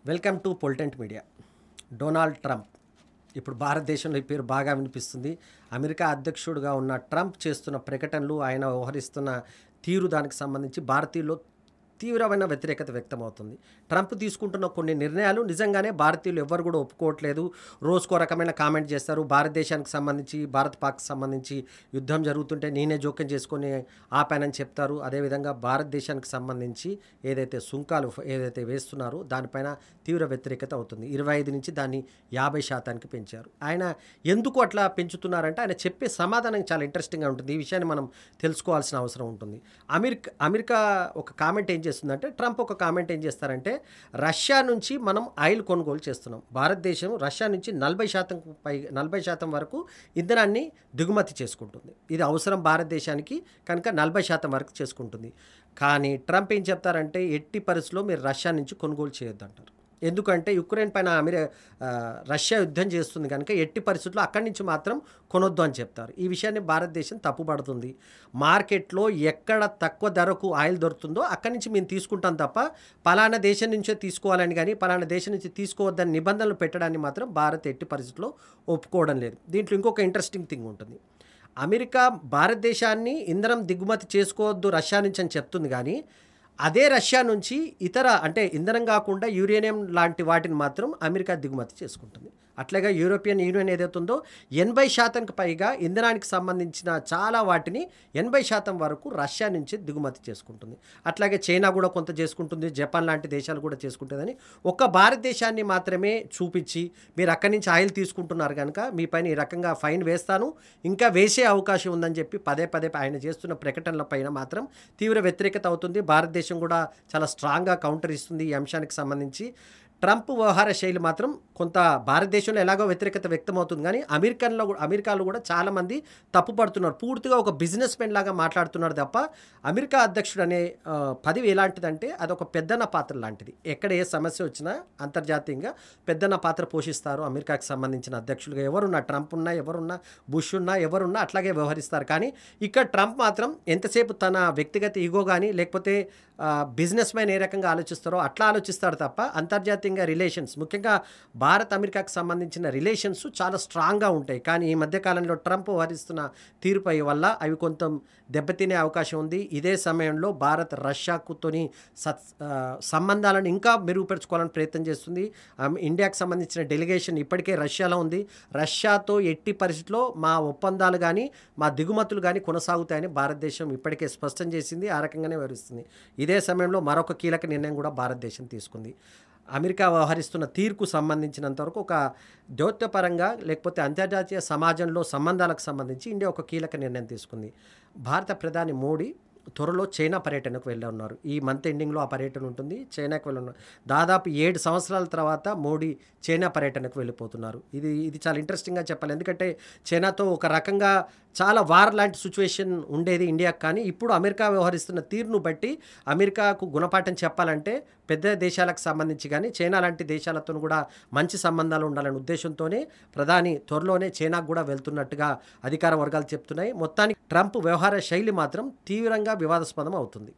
Welcome to పొలిటెంట్ media. Donald Trump ఇప్పుడు భారతదేశంలో ఈ పేరు బాగా వినిపిస్తుంది. అమెరికా అధ్యక్షుడిగా ఉన్న ట్రంప్ చేస్తున్న ప్రకటనలు, ఆయన వ్యవహరిస్తున్న తీరు దానికి సంబంధించి భారతీయుల్లో తీవ్రమైన వ్యతిరేకత వ్యక్తమవుతుంది. ట్రంప్ తీసుకుంటున్న కొన్ని నిర్ణయాలు నిజంగానే భారతీయులు ఎవ్వరు కూడా ఒప్పుకోవట్లేదు. రోజుకో రకమైన కామెంట్ చేస్తారు. భారతదేశానికి సంబంధించి, భారత్ పాక్ సంబంధించి యుద్ధం జరుగుతుంటే నేనే జోక్యం చేసుకొని ఆపానని చెప్తారు. అదేవిధంగా భారతదేశానికి సంబంధించి ఏదైతే సుంకాలు ఏదైతే వేస్తున్నారో దానిపైన తీవ్ర వ్యతిరేకత అవుతుంది. 25 నుంచి దాన్ని 50% పెంచారు. ఆయన ఎందుకు అట్లా పెంచుతున్నారంటే ఆయన చెప్పే సమాధానం చాలా ఇంట్రెస్టింగ్గా ఉంటుంది. ఈ విషయాన్ని మనం తెలుసుకోవాల్సిన అవసరం ఉంటుంది. అమెరికా ఒక కామెంట్ ఏం చేస్తుందంటే, ట్రంప్ ఒక కామెంట్ ఏం చేస్తారంటే, రష్యా నుంచి మనం ఆయిల్ కొనుగోలు చేస్తున్నాం. భారతదేశం రష్యా నుంచి 40% వరకు ఇంధనాన్ని దిగుమతి చేసుకుంటుంది. ఇది అవసరం భారతదేశానికి కనుక 40% వరకు చేసుకుంటుంది. కానీ ట్రంప్ ఏం చెప్తారంటే, ఎట్టి పరిస్థితుల్లో మీరు రష్యా నుంచి కొనుగోలు చేయొద్దంటారు. ఎందుకంటే యుక్రెయిన్ పైన రష్యా యుద్ధం చేస్తుంది కనుక ఎట్టి పరిస్థితుల్లో అక్కడి నుంచి మాత్రం కొనొద్దు అని చెప్తారు. ఈ విషయాన్ని భారతదేశం తప్పుపడుతుంది. మార్కెట్లో ఎక్కడ తక్కువ ధరకు ఆయిల్ దొరుకుతుందో అక్కడి నుంచి మేము తీసుకుంటాం తప్ప పలానా దేశం నుంచే తీసుకోవాలని కానీ పలానా దేశం నుంచి తీసుకోవద్దని నిబంధనలు పెట్టడాన్ని మాత్రం భారత్ ఎట్టి పరిస్థితుల్లో ఒప్పుకోవడం లేదు. దీంట్లో ఇంకొక ఇంట్రెస్టింగ్ థింగ్ ఉంటుంది. అమెరికా భారతదేశాన్ని ఇంధనం దిగుమతి చేసుకోవద్దు రష్యా నుంచి అని చెప్తుంది, కానీ అదే రష్యా నుంచి ఇతర అంటే ఇంధనం కాకుండా యురేనియం లాంటి వాటిని మాత్రం అమెరికా దిగుమతి చేసుకుంటుంది. అట్లాగే యూరోపియన్ యూనియన్ ఏదైతే ఉందో 80%కి పైగా ఇంధనానికి సంబంధించిన చాలా వాటిని 80% వరకు రష్యా నుంచి దిగుమతి చేసుకుంటుంది. అట్లాగే చైనా కూడా కొంత చేసుకుంటుంది, జపాన్ లాంటి దేశాలు కూడా చేసుకుంటుందని ఒక్క భారతదేశాన్ని మాత్రమే చూపించి మీరు అక్కడి నుంచి ఆయిల్ తీసుకుంటున్నారు కనుక మీ పైన ఈ రకంగా ఫైన్ వేస్తాను, ఇంకా వేసే అవకాశం ఉందని చెప్పి పదే ఆయన చేస్తున్న ప్రకటనల పైన మాత్రం తీవ్ర వ్యతిరేకత అవుతుంది. భారతదేశం కూడా చాలా స్ట్రాంగ్గా కౌంటర్ ఇస్తుంది ఈ అంశానికి సంబంధించి. ట్రంప్ వ్యవహార శైలి మాత్రం కొంత భారతదేశంలో ఎలాగో వ్యతిరేకత వ్యక్తమవుతుంది, కానీ అమెరికాలో కూడా చాలామంది తప్పుపడుతున్నారు. పూర్తిగా ఒక బిజినెస్ మెన్ లాగా మాట్లాడుతున్నారు తప్ప అమెరికా అధ్యక్షుడు అనే పదవి ఎలాంటిదంటే అదొక పెద్దన్న పాత్ర లాంటిది. ఎక్కడ ఏ సమస్య వచ్చినా అంతర్జాతీయంగా పెద్దన్న పాత్ర పోషిస్తారు. అమెరికాకి సంబంధించిన అధ్యక్షులుగా ఎవరున్నా, ట్రంప్ ఉన్నా, ఎవరున్నా, బుష్ ఉన్నా, ఎవరున్నా అట్లాగే వ్యవహరిస్తారు. కానీ ఇక్కడ ట్రంప్ మాత్రం ఎంతసేపు తన వ్యక్తిగత ఈగో కానీ లేకపోతే బిజినెస్ మ్యాన్ ఏ రకంగా ఆలోచిస్తారో అట్లా ఆలోచిస్తాడు తప్ప అంతర్జాతీయంగా రిలేషన్స్, ముఖ్యంగా భారత్ అమెరికాకు సంబంధించిన రిలేషన్స్ చాలా స్ట్రాంగ్గా ఉంటాయి. కానీ ఈ మధ్యకాలంలో ట్రంప్ వ్యవహరిస్తున్న తీరుపై వల్ల అవి కొంత దెబ్బతినే అవకాశం ఉంది. ఇదే సమయంలో భారత్ రష్యాతోని సంబంధాలను ఇంకా మెరుగుపరుచుకోవాలని ప్రయత్నం చేస్తుంది. ఇండియాకు సంబంధించిన డెలిగేషన్ ఇప్పటికే రష్యాలో ఉంది. రష్యాతో ఎట్టి పరిస్థితుల్లో మా ఒప్పందాలు కానీ మా దిగుమతులు కానీ కొనసాగుతాయని భారతదేశం ఇప్పటికే స్పష్టం చేసింది. ఆ రకంగానే వ్యవహరిస్తుంది. ఇదే సమయంలో మరొక కీలక నిర్ణయం కూడా భారతదేశం తీసుకుంది. అమెరికా వ్యవహరిస్తున్న తీరుకు సంబంధించినంతవరకు ఒక దౌత్యపరంగా లేకపోతే అంతర్జాతీయ సమాజంలో సంబంధాలకు సంబంధించి ఇండియా ఒక కీలక నిర్ణయం తీసుకుంది. భారత ప్రధాని మోడీ త్వరలో చైనా పర్యటనకు వెళ్ళున్నారు. ఈ మంత్ ఎండింగ్లో ఆ పర్యటన ఉంటుంది. చైనాకు వెళ్ళున్నారు. దాదాపు 7 సంవత్సరాల తర్వాత మోడీ చైనా పర్యటనకు వెళ్ళిపోతున్నారు. ఇది చాలా ఇంట్రెస్టింగ్గా చెప్పాలి. ఎందుకంటే చైనాతో ఒక రకంగా చాలా వార్ లాంటి సిచ్యువేషన్ ఉండేది ఇండియాకు. కానీ ఇప్పుడు అమెరికా వ్యవహరిస్తున్న తీరును బట్టి అమెరికాకు గుణపాఠం చెప్పాలంటే పెద్ద దేశాలకు సంబంధించి కానీ చైనా లాంటి దేశాలతో కూడా మంచి సంబంధాలు ఉండాలనే ఉద్దేశంతోనే ప్రధాని త్వరలోనే చైనాకు కూడా వెళ్తున్నట్టుగా అధికార వర్గాలు చెప్తున్నాయి. మొత్తానికి ట్రంప్ వ్యవహార శైలి మాత్రం తీవ్రంగా వివాదాస్పదం అవుతుంది.